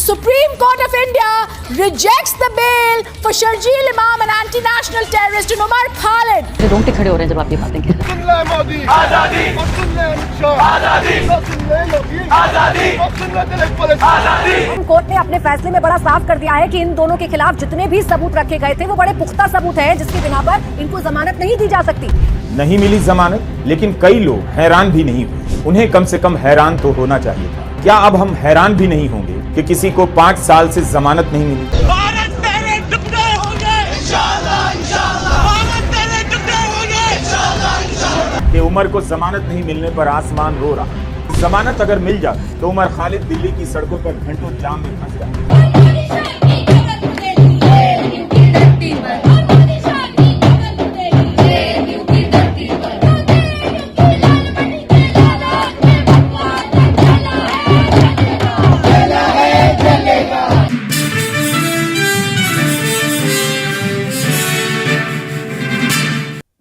Supreme Court of India rejects the bail for Sharjeel Imam and anti-national terrorist Umar Khalid. रोंगटे खड़े हो रहे हैं जब आप ये बातें कह रहे हैं। मोदी आजादी, आजादी, सुप्रीम कोर्ट ने अपने फैसले में बड़ा साफ कर दिया है कि इन दोनों के खिलाफ जितने भी सबूत रखे गए थे वो बड़े पुख्ता सबूत हैं, जिसकी बिना पर इनको जमानत नहीं दी जा सकती। नहीं मिली जमानत, लेकिन कई लोग हैरान भी नहीं हुए। उन्हें कम से कम हैरान तो होना चाहिए था। क्या अब हम हैरान भी नहीं होंगे कि किसी को 5 साल से जमानत नहीं मिली? भारत तेरे टुकड़े होंगे, इंशाल्लाह, इंशाल्लाह। भारत तेरे टुकड़े होंगे, इंशाल्लाह, इंशाल्लाह। कि उमर को जमानत नहीं मिलने पर आसमान रो रहा है। जमानत अगर मिल जाती तो उमर खालिद दिल्ली की सड़कों पर घंटों जाम में फंस जाते।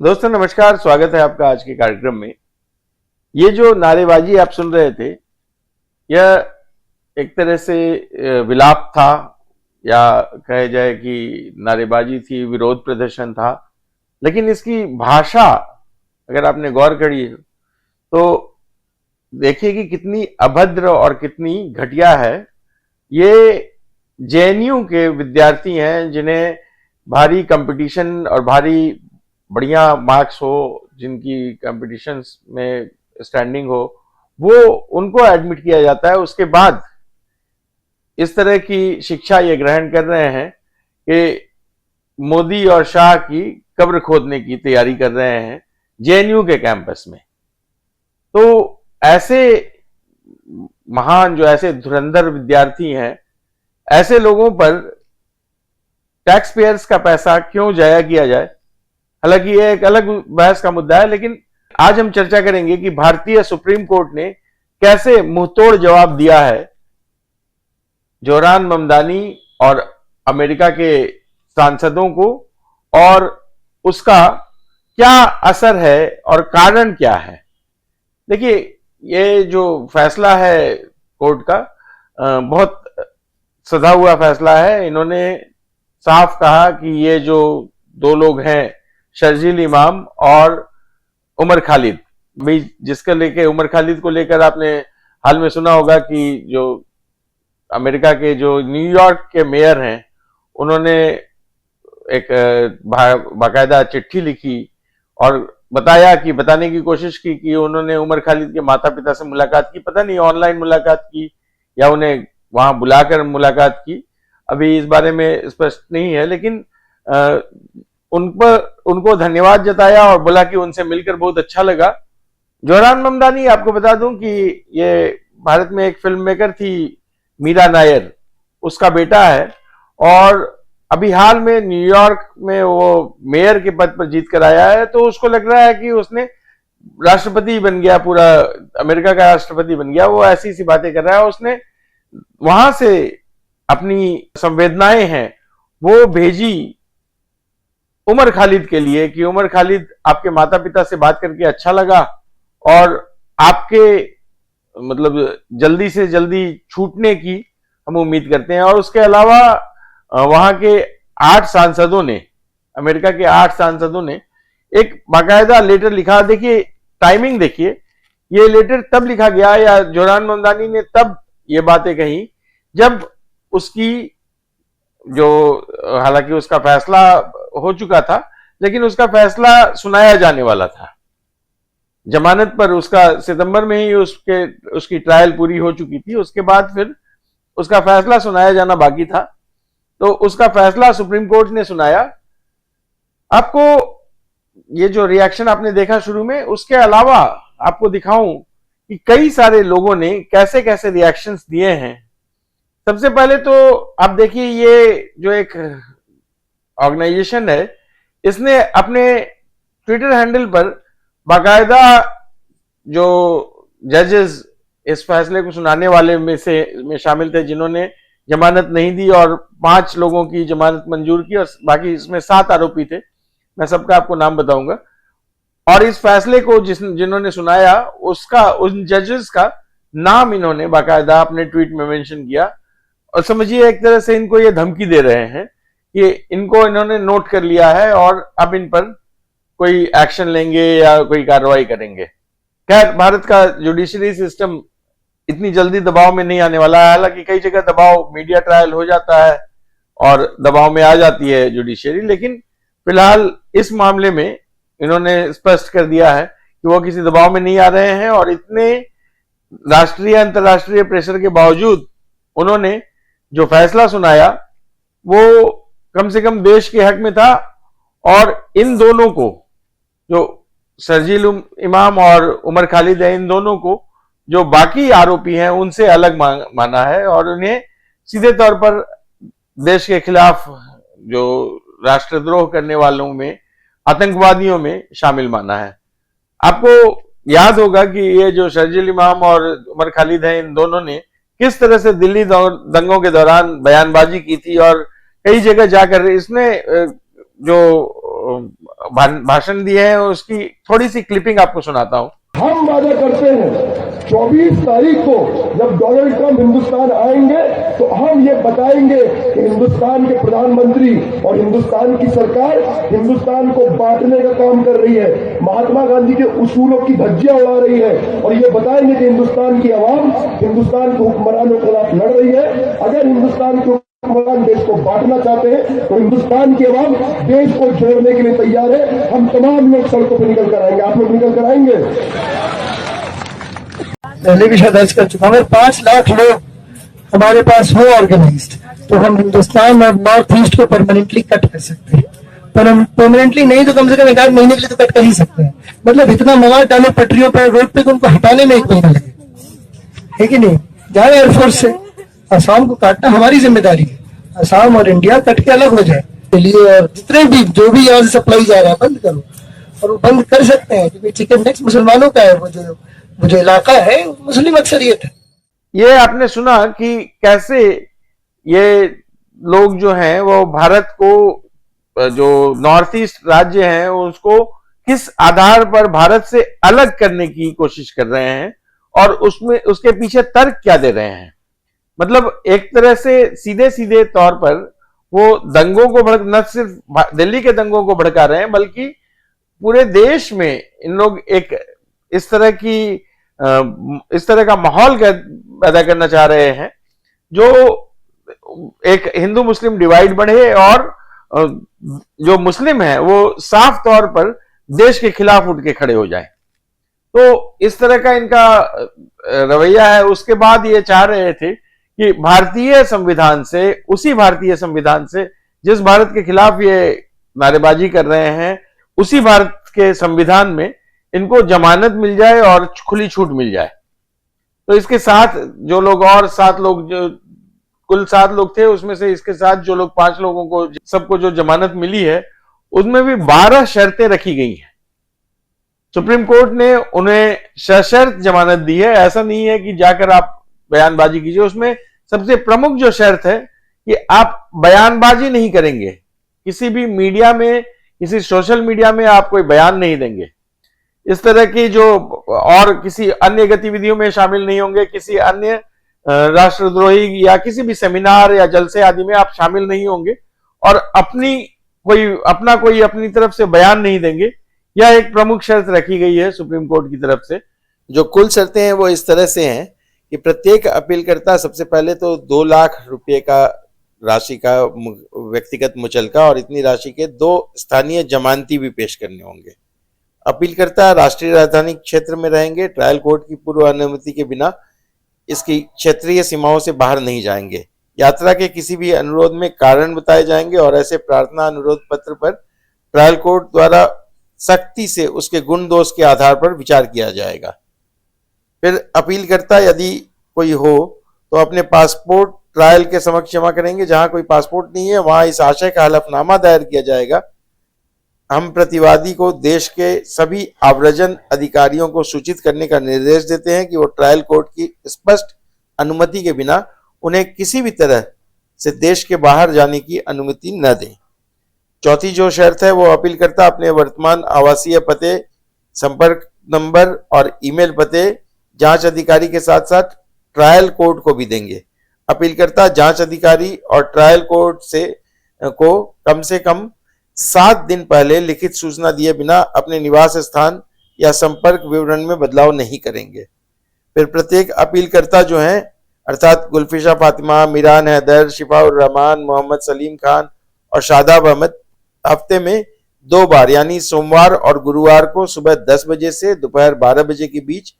दोस्तों नमस्कार, स्वागत है आपका आज के कार्यक्रम में। ये जो नारेबाजी आप सुन रहे थे, यह एक तरह से विलाप था या कहे जाए कि नारेबाजी थी, विरोध प्रदर्शन था। लेकिन इसकी भाषा अगर आपने गौर करी तो देखिए कि कितनी अभद्र और कितनी घटिया है। ये जेएनयू के विद्यार्थी हैं जिन्हें भारी कंपटीशन और भारी बढ़िया मार्क्स हो, जिनकी कंपटीशंस में स्टैंडिंग हो, वो उनको एडमिट किया जाता है। उसके बाद इस तरह की शिक्षा ये ग्रहण कर रहे हैं कि मोदी और शाह की कब्र खोदने की तैयारी कर रहे हैं जेएनयू के कैंपस में। तो ऐसे महान, जो ऐसे धुरंधर विद्यार्थी हैं, ऐसे लोगों पर टैक्स पेयर्स का पैसा क्यों जाया किया जाए? हालांकि यह एक अलग बहस का मुद्दा है, लेकिन आज हम चर्चा करेंगे कि भारतीय सुप्रीम कोर्ट ने कैसे मुंहतोड़ जवाब दिया है जोहरान ममदानी और अमेरिका के सांसदों को, और उसका क्या असर है और कारण क्या है। देखिए, ये जो फैसला है कोर्ट का बहुत सधा हुआ फैसला है। इन्होंने साफ कहा कि ये जो दो लोग हैं, शर्जील इमाम और उमर खालिद, भाई जिसका लेके उमर खालिद को लेकर आपने हाल में सुना होगा कि जो अमेरिका के जो न्यूयॉर्क के मेयर हैं, उन्होंने एक बाकायदा चिट्ठी लिखी और बताने की कोशिश की कि उन्होंने उमर खालिद के माता पिता से मुलाकात की। पता नहीं ऑनलाइन मुलाकात की या उन्हें वहां बुलाकर मुलाकात की, अभी इस बारे में स्पष्ट नहीं है। लेकिन उनको धन्यवाद जताया और बोला कि उनसे मिलकर बहुत अच्छा लगा। जोहरान ममदानी, आपको बता दूं कि ये भारत में एक फिल्म मेकर थी मीरा नायर, उसका बेटा है, और अभी हाल में न्यूयॉर्क में वो मेयर के पद पर जीत कर आया है। तो उसको लग रहा है कि उसने राष्ट्रपति बन गया, पूरा अमेरिका का राष्ट्रपति बन गया। वो ऐसी सी बातें कर रहा है। उसने वहां से अपनी संवेदनाएं हैं वो भेजी उमर खालिद के लिए कि उमर खालिद, आपके माता पिता से बात करके अच्छा लगा और आपके मतलब जल्दी से जल्दी छूटने की हम उम्मीद करते हैं। और उसके अलावा वहां के 8 सांसदों ने, अमेरिका के 8 सांसदों ने एक बाकायदा लेटर लिखा। देखिए टाइमिंग देखिए, ये लेटर तब लिखा गया, या जोहरान ममदानी ने तब ये बातें कही जब उसकी जो, हालांकि उसका फैसला हो चुका था, लेकिन उसका फैसला सुनाया जाने वाला था जमानत पर। उसका सितंबर में ही उसकी ट्रायल पूरी हो चुकी थी। उसके बाद फिर उसका फैसला सुनाया जाना बाकी था। तो उसका फैसला सुप्रीम कोर्ट ने सुनाया। आपको ये जो रिएक्शन आपने देखा शुरू में, उसके अलावा आपको दिखाऊं कि कई सारे लोगों ने कैसे कैसे रिएक्शंस दिए हैं। सबसे पहले तो आप देखिए, ये जो एक ऑर्गेनाइजेशन है, इसने अपने ट्विटर हैंडल पर बाकायदा जो जजेस इस फैसले को सुनाने वाले में शामिल थे, जिन्होंने जमानत नहीं दी, और 5 लोगों की जमानत मंजूर की, और बाकी इसमें 7 आरोपी थे। मैं सबका आपको नाम बताऊंगा। और इस फैसले को जिन्होंने सुनाया, उन जजेस का नाम इन्होंने बाकायदा अपने ट्वीट में मेंशन किया। और समझिए एक तरह से इनको ये धमकी दे रहे हैं कि इनको इन्होंने नोट कर लिया है और अब इन पर कोई एक्शन लेंगे या कोई कार्रवाई करेंगे। खैर, भारत का जुडिशरी सिस्टम इतनी जल्दी दबाव में नहीं आने वाला है। हालांकि कई जगह दबाव, मीडिया ट्रायल हो जाता है और दबाव में आ जाती है जुडिशरी, लेकिन फिलहाल इस मामले में इन्होंने स्पष्ट कर दिया है कि वो किसी दबाव में नहीं आ रहे हैं और इतने राष्ट्रीय अंतर्राष्ट्रीय प्रेशर के बावजूद उन्होंने जो फैसला सुनाया वो कम से कम देश के हक में था और इन दोनों को, जो शर्जील इमाम और उमर खालिद है, इन दोनों को जो बाकी आरोपी हैं उनसे अलग माना है और उन्हें सीधे तौर पर देश के खिलाफ जो राष्ट्रद्रोह करने वालों में, आतंकवादियों में शामिल माना है। आपको याद होगा कि ये जो शर्जील इमाम और उमर खालिद हैं, इन दोनों ने किस तरह से दिल्ली दंगों के दौरान बयानबाजी की थी और कई जगह जाकर इसने जो भाषण दिए हैं उसकी थोड़ी सी क्लिपिंग आपको सुनाता हूं। हम वादा करते हैं 24 तारीख को जब डोनाल्ड ट्रंप हिंदुस्तान आएंगे तो हम ये बताएंगे कि हिंदुस्तान के प्रधानमंत्री और हिंदुस्तान की सरकार हिंदुस्तान को बांटने का काम कर रही है, महात्मा गांधी के उसूलों की धज्जियां उड़ा रही है और ये बताएंगे कि हिंदुस्तान की आवाम हिंदुस्तान के हुक्मरानों के खिलाफ लड़ रही है। अगर हिंदुस्तान के हुक्मरान देश को बांटना चाहते हैं तो हिंदुस्तान की आवाम देश को जोड़ने के लिए तैयार है। हम तमाम लोग सड़कों पर निकल कर आएंगे। आप लोग निकल कर आएंगे? पहले भी शायद अर्ज कर चुका हूं, अगर 5 लाख लोग हमारे पास हो ऑर्गेनाइज्ड तो हम हिंदुस्तान और नॉर्थ ईस्ट को परमानेंटली कट कर सकते हैं। पर हम परमानेंटली नहीं तो कम से कम 1 महीने के लिए तो कट कर ही सकते हैं। मतलब इतना मवाद डाले पटरियों पर, रोड पे, तो उनको हटाने में 1 महीना लगे, है कि नहीं? जाए एयरफोर्स से असम को काटना हमारी जिम्मेदारी है। असम और इंडिया कट के अलग हो जाए दिल्ली और जितने भी जो भी यहाँ से सप्लाई जा रहा है बंद करो, और वो बंद कर सकते हैं क्योंकि चिकन नेक्स्ट मुसलमानों का है। वो जो इलाका है मुस्लिम अक्सरियत है। ये आपने सुना कि कैसे ये लोग जो हैं वो भारत को, जो नॉर्थ ईस्ट राज्य हैं, उसको किस आधार पर भारत से अलग करने की कोशिश कर रहे हैं और उसमें उसके पीछे तर्क क्या दे रहे हैं। मतलब एक तरह से सीधे सीधे तौर पर वो दंगों को न सिर्फ दिल्ली के दंगों को भड़का रहे हैं बल्कि पूरे देश में इन लोग एक इस तरह का माहौल पैदा करना चाह रहे हैं जो एक हिंदू मुस्लिम डिवाइड बढ़े और जो मुस्लिम है वो साफ तौर पर देश के खिलाफ उठ के खड़े हो जाए। तो इस तरह का इनका रवैया है। उसके बाद ये चाह रहे थे कि भारतीय संविधान से, उसी भारतीय संविधान से जिस भारत के खिलाफ ये नारेबाजी कर रहे हैं, उसी भारत के संविधान में इनको जमानत मिल जाए और खुली छूट मिल जाए। तो इसके साथ जो लोग और 7 लोग, जो कुल 7 लोग थे, उसमें से इसके साथ जो लोग 5 लोगों को, सबको जो जमानत मिली है उसमें भी 12 शर्तें रखी गई हैं। सुप्रीम कोर्ट ने उन्हें सशर्त जमानत दी है। ऐसा नहीं है कि जाकर आप बयानबाजी कीजिए। उसमें सबसे प्रमुख जो शर्त है कि आप बयानबाजी नहीं करेंगे, किसी भी मीडिया में, किसी सोशल मीडिया में आप कोई बयान नहीं देंगे, इस तरह की जो और किसी अन्य गतिविधियों में शामिल नहीं होंगे, किसी अन्य राष्ट्रद्रोही या किसी भी सेमिनार या जलसे आदि में आप शामिल नहीं होंगे और अपना कोई अपनी तरफ से बयान नहीं देंगे। यह एक प्रमुख शर्त रखी गई है सुप्रीम कोर्ट की तरफ से। जो कुल शर्तें हैं वो इस तरह से हैं कि प्रत्येक अपीलकर्ता सबसे पहले तो 2 लाख रुपए का राशि का व्यक्तिगत मुचलका और इतनी राशि के 2 स्थानीय जमानती भी पेश करने होंगे। अपीलकर्ता राष्ट्रीय राजधानी क्षेत्र में रहेंगे, ट्रायल कोर्ट की पूर्व अनुमति के बिना इसकी क्षेत्रीय सीमाओं से बाहर नहीं जाएंगे। यात्रा के किसी भी अनुरोध में कारण बताए जाएंगे और ऐसे प्रार्थना अनुरोध पत्र पर ट्रायल कोर्ट द्वारा सख्ती से उसके गुण दोष के आधार पर विचार किया जाएगा। फिर अपीलकर्ता यदि कोई हो तो अपने पासपोर्ट ट्रायल के समक्ष जमा करेंगे। जहां कोई पासपोर्ट नहीं है वहां इस आशय का हलफनामा दायर किया जाएगा। हम प्रतिवादी को देश के सभी आव्रजन अधिकारियों को सूचित करने का निर्देश देते हैं कि वो ट्रायल कोर्ट की स्पष्ट अनुमति के बिना उन्हें किसी भी तरह से देश के बाहर जाने की अनुमति न दें। चौथी जो शर्त है वो अपीलकर्ता अपने वर्तमान आवासीय पते, संपर्क नंबर और ईमेल पते जांच अधिकारी के साथ साथ ट्रायल कोर्ट को भी देंगे। अपीलकर्ता, जांच अधिकारी और ट्रायल कोर्ट को कम से कम 7 दिन पहले लिखित सूचना दिए बिना अपने निवास स्थान या संपर्क विवरण में बदलाव नहीं करेंगे। फिर प्रत्येक अपीलकर्ता जो हैं अर्थात गुलफिशा फातिमा, मीरान हैदर, शिफाउर रहमान, मोहम्मद सलीम खान और शादाब अहमद हफ्ते में 2 बार यानी सोमवार और गुरुवार को सुबह 10 बजे से दोपहर 12 बजे के बीच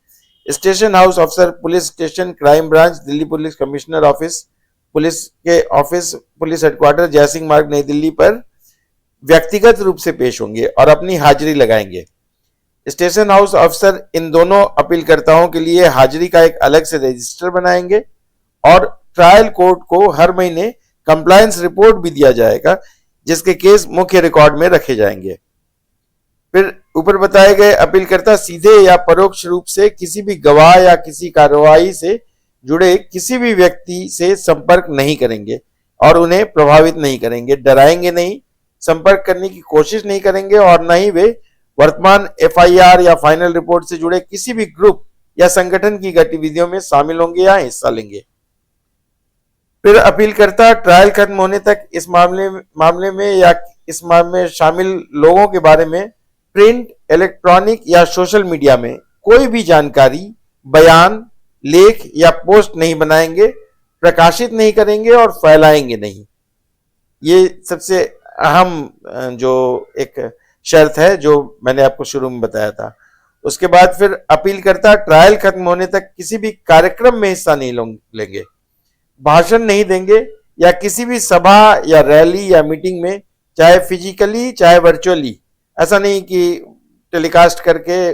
स्टेशन हाउस अफसर police station, crime branch, Delhi police commissioner office, police के ऑफिस, पुलिस हेडक्वार्टर, जयसिंह मार्ग, नई दिल्ली पर व्यक्तिगत रूप से पेश होंगे और अपनी हाजिरी लगाएंगे। स्टेशन हाउस अफसर इन दोनों अपीलकर्ताओं के लिए हाजिरी का एक अलग से रजिस्टर बनाएंगे और ट्रायल कोर्ट को हर महीने कंप्लायंस रिपोर्ट भी दिया जाएगा, जिसके केस मुख्य रिकॉर्ड में रखे जाएंगे। फिर ऊपर बताए गए अपीलकर्ता सीधे या परोक्ष रूप से किसी भी गवाह या किसी कार्रवाई से जुड़े किसी भी व्यक्ति से संपर्क नहीं करेंगे और उन्हें प्रभावित नहीं करेंगे, डराएंगे नहीं, संपर्क करने की कोशिश नहीं करेंगे और न ही वे वर्तमान एफआईआर या फाइनल रिपोर्ट से जुड़े किसी भी ग्रुप या संगठन की गतिविधियों में शामिल होंगे या हिस्सा लेंगे। फिर अपीलकर्ता ट्रायल खत्म होने तक इस मामले में या इस मामले में शामिल लोगों के बारे में प्रिंट, इलेक्ट्रॉनिक या सोशल मीडिया में कोई भी जानकारी, बयान, लेख या पोस्ट नहीं बनाएंगे, प्रकाशित नहीं करेंगे और फैलाएंगे नहीं। ये सबसे अहम जो एक शर्त है जो मैंने आपको शुरू में बताया था। उसके बाद फिर अपीलकर्ता ट्रायल खत्म होने तक किसी भी कार्यक्रम में हिस्सा नहीं लेंगे, भाषण नहीं देंगे या किसी भी सभा या रैली या मीटिंग में, चाहे फिजिकली चाहे वर्चुअली। ऐसा नहीं कि टेलीकास्ट करके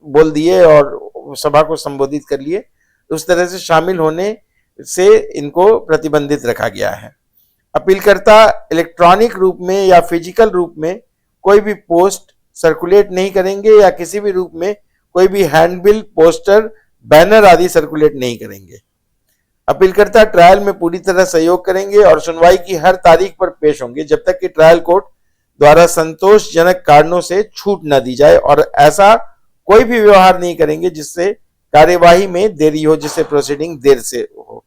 बोल दिए और सभा को संबोधित कर लिए, उस तरह से शामिल होने से इनको प्रतिबंधित रखा गया है। अपीलकर्ता इलेक्ट्रॉनिक रूप में या फिजिकल रूप में कोई भी पोस्ट सर्कुलेट नहीं करेंगे या किसी भी रूप में कोई भी हैंडबिल, पोस्टर, बैनर आदि सर्कुलेट नहीं करेंगे। अपीलकर्ता ट्रायल में पूरी तरह सहयोग करेंगे और सुनवाई की हर तारीख पर पेश होंगे जब तक कि ट्रायल कोर्ट द्वारा संतोषजनक कारणों से छूट न दी जाए और ऐसा कोई भी व्यवहार नहीं करेंगे जिससे कार्यवाही में देरी हो, जिससे प्रोसीडिंग देर से हो।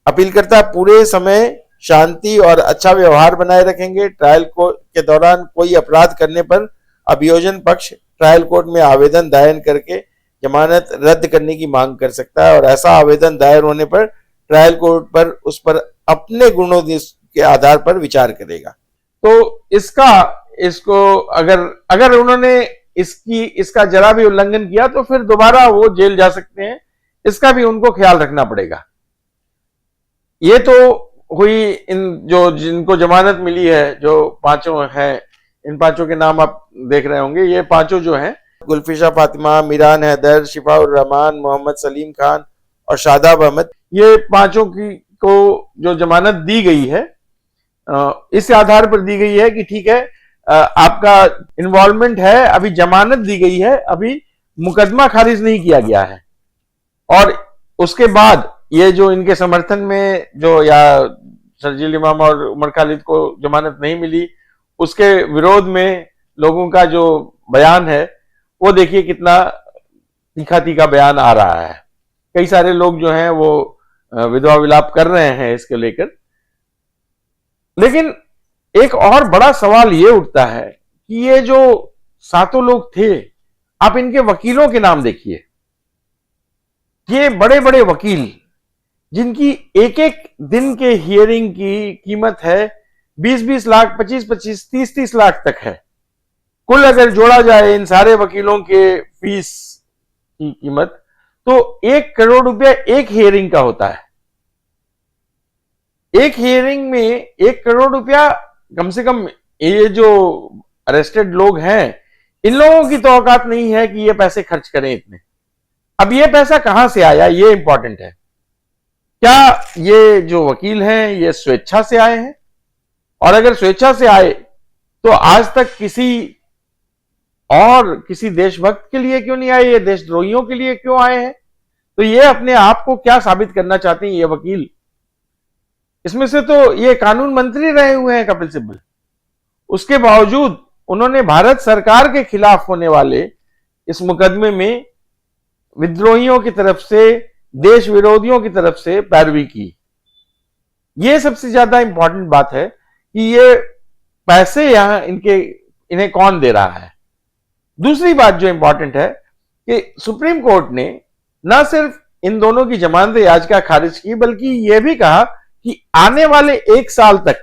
अपीलकर्ता पूरे समय शांति और अच्छा व्यवहार बनाए रखेंगे। ट्रायल के दौरान कोई अपराध करने पर अभियोजन पक्ष ट्रायल कोर्ट में आवेदन दायर करके जमानत रद्द करने की मांग कर सकता है और ऐसा आवेदन दायर होने पर ट्रायल कोर्ट पर उस पर अपने गुणों के आधार पर विचार करेगा। तो इसको अगर उन्होंने इसका जरा भी उल्लंघन किया तो फिर दोबारा वो जेल जा सकते हैं, इसका भी उनको ख्याल रखना पड़ेगा। ये तो हुई जिनको जमानत मिली है, जो पांचों हैं, इन पांचों के नाम आप देख रहे होंगे। ये पांचों जो हैं गुलफिशा फातिमा, मीरान हैदर, शिफाउर रहमान, मोहम्मद सलीम खान और शादाब अहमद, ये पांचों को जो जमानत दी गई है इस आधार पर दी गई है कि ठीक है आपका इन्वॉल्वमेंट है, अभी जमानत दी गई है, अभी मुकदमा खारिज नहीं किया गया है। और उसके बाद ये जो इनके समर्थन में जो या शर्जील इमाम और उमर खालिद को जमानत नहीं मिली, उसके विरोध में लोगों का जो बयान है वो देखिए कितना तीखा तीखा बयान आ रहा है। कई सारे लोग जो हैं वो विधवा विलाप कर रहे हैं इसके लेकर। लेकिन एक और बड़ा सवाल ये उठता है कि ये जो 7 लोग थे, आप इनके वकीलों के नाम देखिए। ये बड़े बड़े वकील जिनकी एक एक दिन के हियरिंग की कीमत है 20-20 लाख, 25-25, 30-30 लाख तक है। कुल अगर जोड़ा जाए इन सारे वकीलों के फीस की कीमत तो 1 करोड़ रुपया एक हियरिंग का होता है। एक हियरिंग में 1 करोड़ रुपया कम से कम, ये जो अरेस्टेड लोग हैं इन लोगों की तो औकात नहीं है कि ये पैसे खर्च करें इतने। अब ये पैसा कहां से आया, ये इंपॉर्टेंट है। क्या ये जो वकील हैं ये स्वेच्छा से आए हैं? और अगर स्वेच्छा से आए तो आज तक किसी देशभक्त के लिए क्यों नहीं आए, ये देशद्रोहियों के लिए क्यों आए हैं? तो ये अपने आप को क्या साबित करना चाहते हैं ये वकील? इसमें से तो ये कानून मंत्री रहे हुए हैं कपिल सिब्बल, उसके बावजूद उन्होंने भारत सरकार के खिलाफ होने वाले इस मुकदमे में विद्रोहियों की तरफ से, देश विरोधियों की तरफ से पैरवी की। ये सबसे ज्यादा इंपॉर्टेंट बात है कि ये पैसे यहां इन्हें कौन दे रहा है। दूसरी बात जो इंपॉर्टेंट है कि सुप्रीम कोर्ट ने ना सिर्फ इन दोनों की जमानत याचिका खारिज की, बल्कि यह भी कहा कि आने वाले 1 साल तक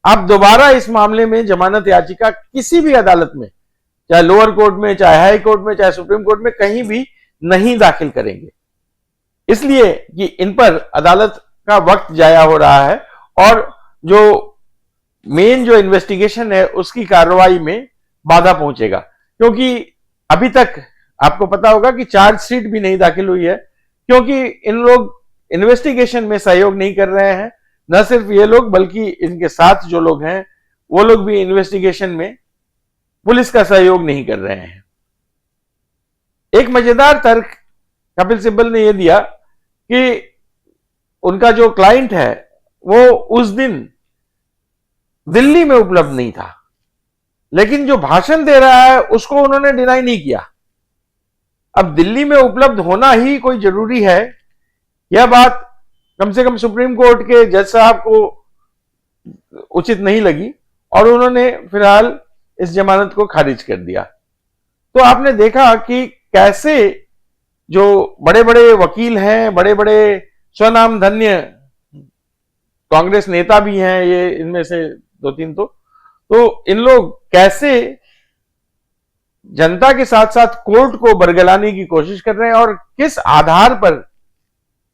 आप दोबारा इस मामले में जमानत याचिका किसी भी अदालत में, चाहे लोअर कोर्ट में, चाहे हाई कोर्ट में, चाहे सुप्रीम कोर्ट में, कहीं भी नहीं दाखिल करेंगे, इसलिए कि इन पर अदालत का वक्त जाया हो रहा है और जो मेन जो इन्वेस्टिगेशन है उसकी कार्रवाई में बाधा पहुंचेगा। क्योंकि अभी तक आपको पता होगा कि चार्जशीट भी नहीं दाखिल हुई है, क्योंकि इन लोग इन्वेस्टिगेशन में सहयोग नहीं कर रहे हैं। न सिर्फ ये लोग बल्कि इनके साथ जो लोग हैं वो लोग भी इन्वेस्टिगेशन में पुलिस का सहयोग नहीं कर रहे हैं। एक मजेदार तर्क कपिल सिब्बल ने यह दिया कि उनका जो क्लाइंट है वो उस दिन दिल्ली में उपलब्ध नहीं था, लेकिन जो भाषण दे रहा है उसको उन्होंने डिनाई नहीं किया। अब दिल्ली में उपलब्ध होना ही कोई जरूरी है, यह बात कम से कम सुप्रीम कोर्ट के जज साहब को उचित नहीं लगी और उन्होंने फिलहाल इस जमानत को खारिज कर दिया। तो आपने देखा कि कैसे जो बड़े बड़े वकील हैं, बड़े बड़े स्वनाम धन्य कांग्रेस नेता भी हैं, ये इनमें से 2-3 तो इन लोग कैसे जनता के साथ साथ कोर्ट को बरगलाने की कोशिश कर रहे हैं और किस आधार पर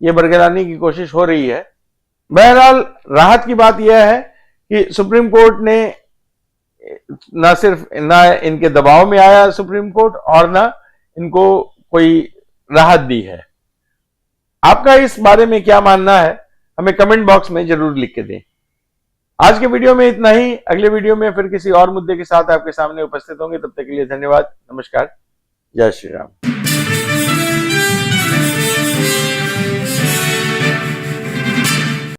यह बरगलाने की कोशिश हो रही है। बहरहाल राहत की बात यह है कि सुप्रीम कोर्ट ने ना सिर्फ ना इनके दबाव में आया सुप्रीम कोर्ट और ना इनको कोई राहत दी है। आपका इस बारे में क्या मानना है हमें कमेंट बॉक्स में जरूर लिख के दें। आज के वीडियो में इतना ही। अगले वीडियो में फिर किसी और मुद्दे के साथ आपके सामने उपस्थित होंगे। तब तक के लिए धन्यवाद। नमस्कार। जय श्री राम।